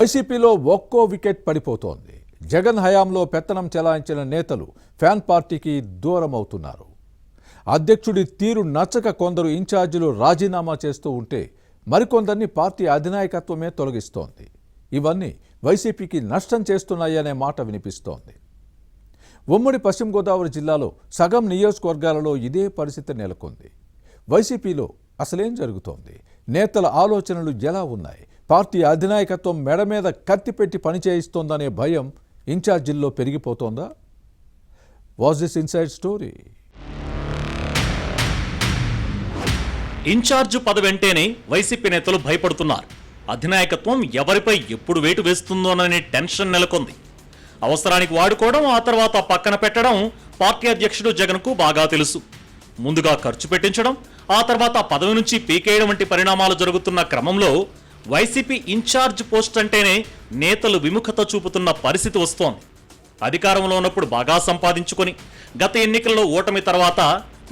వైసీపీలో ఒక్కో వికెట్ పడిపోతోంది. జగన్ హయాంలో పెత్తనం చెలాయించిన నేతలు ఫ్యాన్ పార్టీకి దూరం అవుతున్నారు. అధ్యక్షుడి తీరు నచ్చక కొందరు ఇన్ఛార్జీలు రాజీనామా చేస్తూ ఉంటే మరికొందరిని పార్టీ అధినాయకత్వమే తొలగిస్తోంది. ఇవన్నీ వైసీపీకి నష్టం చేస్తున్నాయనే మాట వినిపిస్తోంది. ఉమ్మడి పశ్చిమ గోదావరి జిల్లాలో సగం నియోజకవర్గాలలో ఇదే పరిస్థితి నెలకొంది. వైసీపీలో అసలేం జరుగుతోంది? నేతల ఆలోచనలు ఎలా ఉన్నాయి? పార్టీ అధినాయకత్వం మెడ మీద కత్తి పెట్టి పనిచేయిస్తోందనే భయం ఇన్ఛార్జీల్లో పెరిగిపోతోందా? Was this inside story? Incharge పదవెంటేనే వైసీపీ నేతలు భయపడుతున్నారు. అధినాయకత్వం ఎవరిపై ఎప్పుడు వేటు వేస్తుందోననే టెన్షన్ నెలకొంది. అవసరానికి వాడుకోవడం, ఆ తర్వాత పక్కన పెట్టడం పార్టీ అధ్యక్షుడు జగన్కు బాగా తెలుసు. ముందుగా ఖర్చు పెట్టించడం, ఆ తర్వాత పదవి నుంచి పీకేయడం వంటి పరిణామాలు జరుగుతున్న క్రమంలో వైసీపీ ఇన్ఛార్జ్ పోస్ట్ అంటేనే నేతలు విముఖత చూపుతున్న పరిస్థితి వస్తోంది. అధికారంలో ఉన్నప్పుడు బాగా సంపాదించుకొని గత ఎన్నికల్లో ఓటమి తర్వాత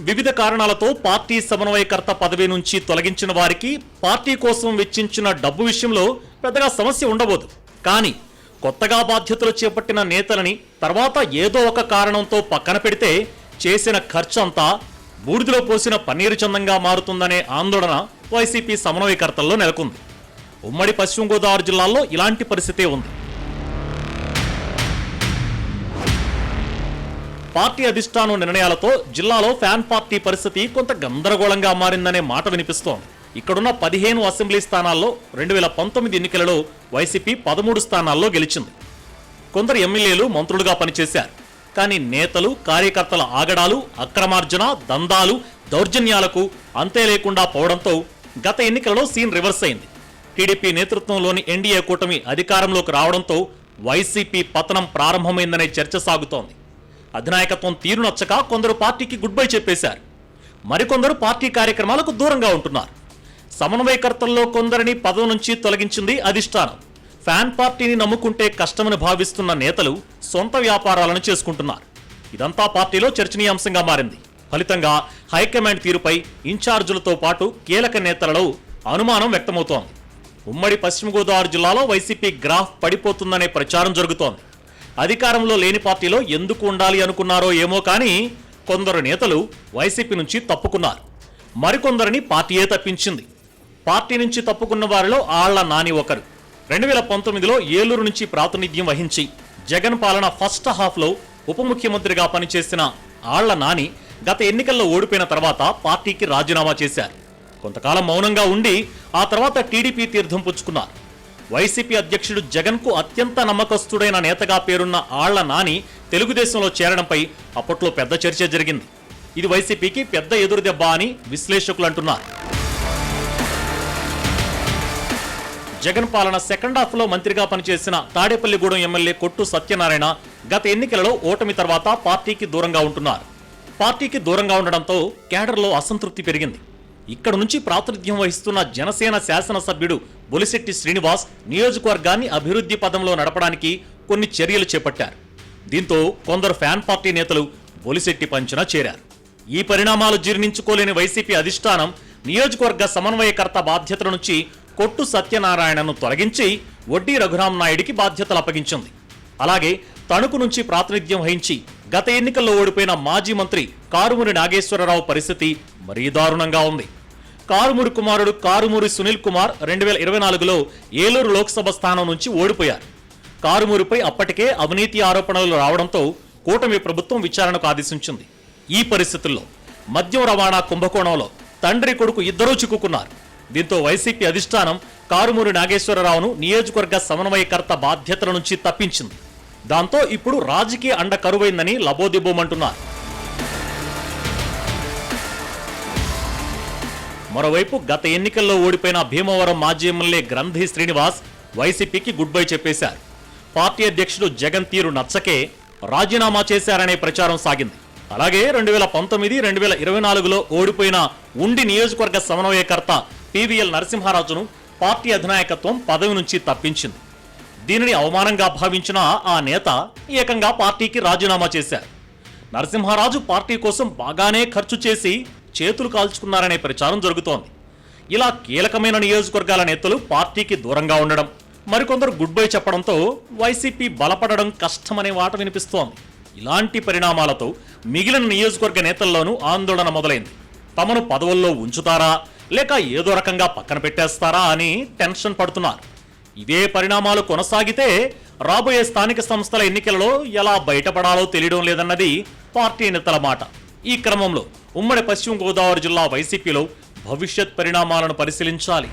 వివిధ కారణాలతో పార్టీ సమన్వయకర్త పదవి నుంచి తొలగించిన వారికి పార్టీ కోసం వెచ్చించిన డబ్బు విషయంలో పెద్దగా సమస్య ఉండబోదు. కానీ కొత్తగా బాధ్యతలు చేపట్టిన నేతలని తర్వాత ఏదో ఒక కారణంతో పక్కన పెడితే చేసిన ఖర్చు అంతా బూడిదలో పోసిన పన్నీరు చందంగా మారుతుందనే ఆందోళన వైసీపీ సమన్వయకర్తల్లో నెలకొంది. ఉమ్మడి పశ్చిమ గోదావరి జిల్లాలో ఇలాంటి పరిస్థితే ఉంది. పార్టీ అధిష్టానం నిర్ణయాలతో జిల్లాలో ఫ్యాన్ పార్టీ పరిస్థితి కొంత గందరగోళంగా మారిందనే మాట వినిపిస్తోంది. ఇక్కడున్న 15 అసెంబ్లీ స్థానాల్లో 2019 ఎన్నికలలో వైసీపీ 13 స్థానాల్లో గెలిచింది. కొందరు ఎమ్మెల్యేలు మంత్రులుగా పనిచేశారు. కానీ నేతలు, కార్యకర్తల ఆగడాలు, అక్రమార్జన, దందాలు, దౌర్జన్యాలకు అంతే లేకుండా పోవడంతో గత ఎన్నికలలో సీన్ రివర్స్ అయింది. టీడీపీ నేతృత్వంలోని ఎన్డీఏ కూటమి అధికారంలోకి రావడంతో వైసీపీ పతనం ప్రారంభమైందనే చర్చ సాగుతోంది. అధినాయకత్వం తీరు నచ్చక కొందరు పార్టీకి గుడ్ బై చెప్పేశారు. మరికొందరు పార్టీ కార్యక్రమాలకు దూరంగా ఉంటున్నారు. సమన్వయకర్తల్లో కొందరిని పదవి నుంచి తొలగించింది అధిష్టానం. ఫ్యాన్ పార్టీని నమ్ముకుంటే కష్టమని భావిస్తున్న నేతలు సొంత వ్యాపారాలను చేసుకుంటున్నారు. ఇదంతా పార్టీలో చర్చనీయాంశంగా మారింది. ఫలితంగా హైకమాండ్ తీరుపై ఇన్ఛార్జీలతో పాటు కీలక నేతలలో అనుమానం వ్యక్తమవుతోంది. ఉమ్మడి పశ్చిమ గోదావరి జిల్లాలో వైసీపీ గ్రాఫ్ పడిపోతుందనే ప్రచారం జరుగుతోంది. అధికారంలో లేని పార్టీలో ఎందుకు ఉండాలి అనుకున్నారో ఏమో కానీ కొందరు నేతలు వైసీపీ నుంచి తప్పుకున్నారు. మరికొందరిని పార్టీయే తప్పించింది. పార్టీ నుంచి తప్పుకున్న వారిలో ఆళ్ల నాని ఒకరు. 2019లో ఏలూరు నుంచి ప్రాతినిధ్యం వహించి జగన్ పాలన ఫస్ట్ హాఫ్లో ఉప ముఖ్యమంత్రిగా పనిచేసిన ఆళ్ల నాని గత ఎన్నికల్లో ఓడిపోయిన తర్వాత పార్టీకి రాజీనామా చేశారు. కొంతకాలం మౌనంగా ఉండి ఆ తర్వాత టీడీపీ తీర్థం పుచ్చుకున్నారు. వైసీపీ అధ్యక్షుడు జగన్కు అత్యంత నమ్మకస్తుడైన నేతగా పేరున్న ఆళ్ల నాని తెలుగుదేశంలో చేరడంపై అప్పట్లో పెద్ద చర్చ జరిగింది. ఇది వైసీపీకి పెద్ద ఎదురుదెబ్బ అని విశ్లేషకులు అంటున్నారు. జగన్ పాలన సెకండ్ హాఫ్లో మంత్రిగా పనిచేసిన తాడేపల్లిగూడెం ఎమ్మెల్యే కొట్టు సత్యనారాయణ గత ఎన్నికలలో ఓటమి తర్వాత పార్టీకి దూరంగా ఉంటున్నారు. పార్టీకి దూరంగా ఉండడంతో కేడర్లో అసంతృప్తి పెరిగింది. ఇక్కడ నుంచి ప్రాతినిధ్యం వహిస్తున్న జనసేన శాసనసభ్యుడు బొలిశెట్టి శ్రీనివాస్ నియోజకవర్గాన్ని అభివృద్ధి పదంలో నడపడానికి కొన్ని చర్యలు చేపట్టారు. దీంతో కొందరు ఫ్యాన్ పార్టీ నేతలు బొలిశెట్టి పంచన చేరారు. ఈ పరిణామాలు జీర్ణించుకోలేని వైసీపీ అధిష్టానం నియోజకవర్గ సమన్వయకర్త బాధ్యతల నుంచి కొట్టు సత్యనారాయణను తొలగించి వడ్డీ రఘురాం నాయుడికి బాధ్యతలు అప్పగించింది. అలాగే తణుకు నుంచి ప్రాతినిధ్యం వహించి గత ఎన్నికల్లో ఓడిపోయిన మాజీ మంత్రి కారుమూరి నాగేశ్వరరావు పరిస్థితి మరీ దారుణంగా ఉంది. కారుమూరి కుమారుడు కారుమూరి సునీల్ కుమార్ 2024లో ఏలూరు లోక్సభ స్థానం నుంచి ఓడిపోయారు. కారుమూరిపై అప్పటికే అవినీతి ఆరోపణలు రావడంతో కూటమి ప్రభుత్వం విచారణకు ఆదేశించింది. ఈ పరిస్థితుల్లో మద్యం రవాణా కుంభకోణంలో తండ్రి కొడుకు ఇద్దరూ చిక్కుకున్నారు. దీంతో వైసీపీ అధిష్టానం కారుమూరి నాగేశ్వరరావును నియోజకవర్గ సమన్వయకర్త బాధ్యతల నుంచి తప్పించింది. దాంతో ఇప్పుడు రాజకీయ అండ కరువైందని లబోదిబోమంటున్నారు. మరోవైపు గత ఎన్నికల్లో ఓడిపోయిన భీమవరం మాజీ ఎమ్మెల్యే గ్రంథి శ్రీనివాస్ వైసీపీకి గుడ్ బై చెప్పేశారు. పార్టీ అధ్యక్షుడు జగన్ తీరు నచ్చకే రాజీనామా చేశారనే ప్రచారం సాగింది. అలాగే 2019, 2024లో ఓడిపోయిన ఉండి నియోజకవర్గ సమన్వయకర్త పివిఎల్ నరసింహారాజును పార్టీ అధినాయకత్వం పదవి నుంచి తప్పించింది. దీనిని అవమానంగా భావించిన ఆ నేత ఏకంగా పార్టీకి రాజీనామా చేశారు. నరసింహారాజు పార్టీ కోసం బాగానే ఖర్చు చేసి చేతులు కాల్చుకున్నారనే ప్రచారం జరుగుతోంది. ఇలా కీలకమైన నియోజకవర్గాల నేతలు పార్టీకి దూరంగా ఉండడం, మరికొందరు గుడ్ బై చెప్పడంతో వైసీపీ బలపడడం కష్టమనే మాట వినిపిస్తోంది. ఇలాంటి పరిణామాలతో మిగిలిన నియోజకవర్గ నేతల్లోనూ ఆందోళన మొదలైంది. తమను పదవుల్లో ఉంచుతారా లేక ఏదో రకంగా పక్కన పెట్టేస్తారా అని టెన్షన్ పడుతున్నారు. ఇదే పరిణామాలు కొనసాగితే రాబోయే స్థానిక సంస్థల ఎన్నికలలో ఎలా బయటపడాలో తెలియడం లేదన్నది పార్టీ నేతల మాట. ఈ క్రమంలో ఉమ్మడి పశ్చిమ గోదావరి జిల్లా వైసీపీలో భవిష్యత్ పరిణామాలను పరిశీలించాలి.